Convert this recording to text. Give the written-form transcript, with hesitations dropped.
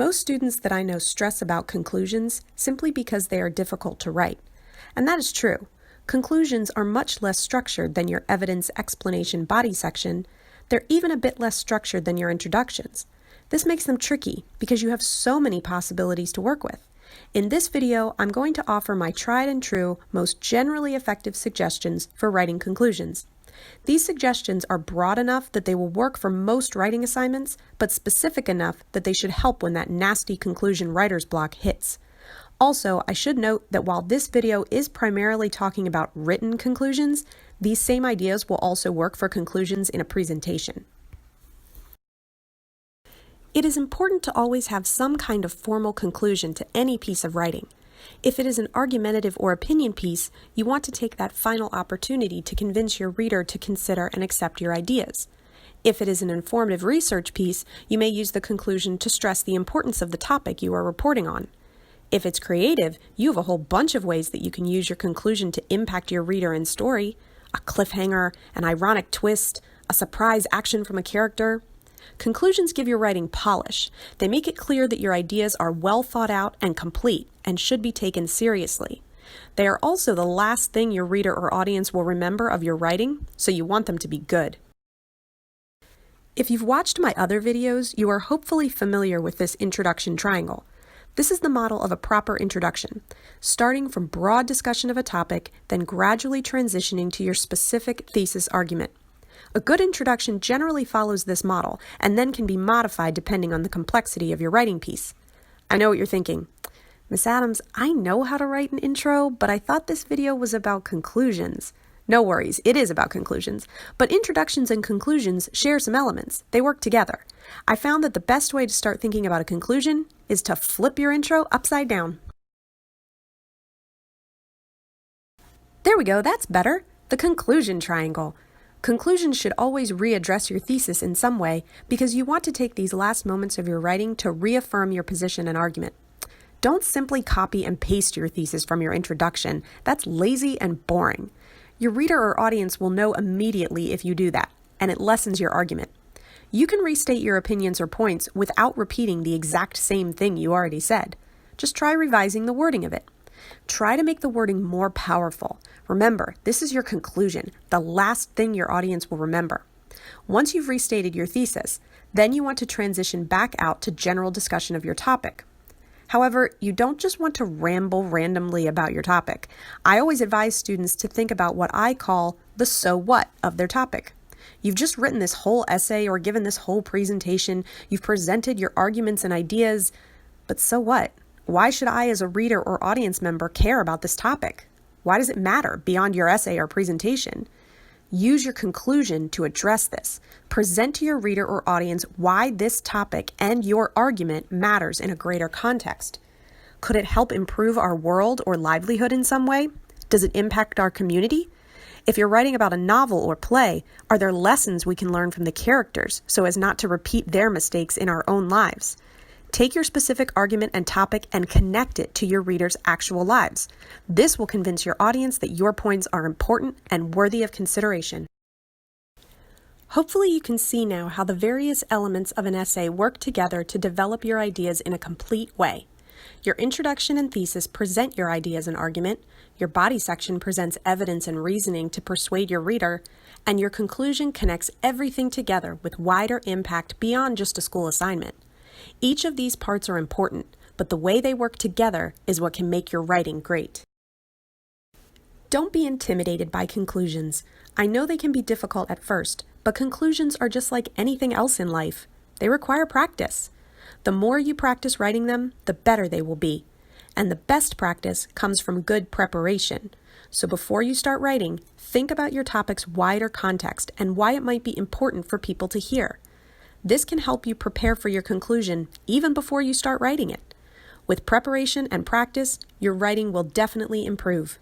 Most students that I know stress about conclusions simply because they are difficult to write. And that is true. Conclusions are much less structured than your evidence explanation body section. They're even a bit less structured than your introductions. This makes them tricky because you have so many possibilities to work with. In this video, I'm going to offer my tried and true, most generally effective suggestions for writing conclusions. These suggestions are broad enough that they will work for most writing assignments, but specific enough that they should help when that nasty conclusion writer's block hits. Also, I should note that while this video is primarily talking about written conclusions, these same ideas will also work for conclusions in a presentation. It is important to always have some kind of formal conclusion to any piece of writing. If it is an argumentative or opinion piece, you want to take that final opportunity to convince your reader to consider and accept your ideas. If it is an informative research piece, you may use the conclusion to stress the importance of the topic you are reporting on. If it's creative, you have a whole bunch of ways that you can use your conclusion to impact your reader and story: a cliffhanger, an ironic twist, a surprise action from a character. Conclusions give your writing polish. They make it clear that your ideas are well thought out and complete and should be taken seriously. They are also the last thing your reader or audience will remember of your writing, so you want them to be good. If you've watched my other videos, you are hopefully familiar with this introduction triangle. This is the model of a proper introduction, starting from broad discussion of a topic, then gradually transitioning to your specific thesis argument. A good introduction generally follows this model and then can be modified depending on the complexity of your writing piece. I know what you're thinking. Miss Adams, I know how to write an intro, but I thought this video was about conclusions. No worries, it is about conclusions, but introductions and conclusions share some elements. They work together. I found that the best way to start thinking about a conclusion is to flip your intro upside down. There we go, that's better. The conclusion triangle. Conclusions should always readdress your thesis in some way because you want to take these last moments of your writing to reaffirm your position and argument. Don't simply copy and paste your thesis from your introduction. That's lazy and boring. Your reader or audience will know immediately if you do that, and it lessens your argument. You can restate your opinions or points without repeating the exact same thing you already said. Just try revising the wording of it. Try to make the wording more powerful. Remember, this is your conclusion, the last thing your audience will remember. Once you've restated your thesis, then you want to transition back out to general discussion of your topic. However, you don't just want to ramble randomly about your topic. I always advise students to think about what I call the so what of their topic. You've just written this whole essay or given this whole presentation. You've presented your arguments and ideas, but so what? Why should I, as a reader or audience member, care about this topic? Why does it matter beyond your essay or presentation? Use your conclusion to address this. Present to your reader or audience why this topic and your argument matters in a greater context. Could it help improve our world or livelihood in some way? Does it impact our community? If you're writing about a novel or play, are there lessons we can learn from the characters so as not to repeat their mistakes in our own lives? Take your specific argument and topic and connect it to your readers' actual lives. This will convince your audience that your points are important and worthy of consideration. Hopefully you can see now how the various elements of an essay work together to develop your ideas in a complete way. Your introduction and thesis present your ideas and argument, your body section presents evidence and reasoning to persuade your reader, and your conclusion connects everything together with wider impact beyond just a school assignment. Each of these parts are important, but the way they work together is what can make your writing great. Don't be intimidated by conclusions. I know they can be difficult at first, but conclusions are just like anything else in life. They require practice. The more you practice writing them, the better they will be. And the best practice comes from good preparation. So before you start writing, think about your topic's wider context and why it might be important for people to hear. This can help you prepare for your conclusion even before you start writing it. With preparation and practice, your writing will definitely improve.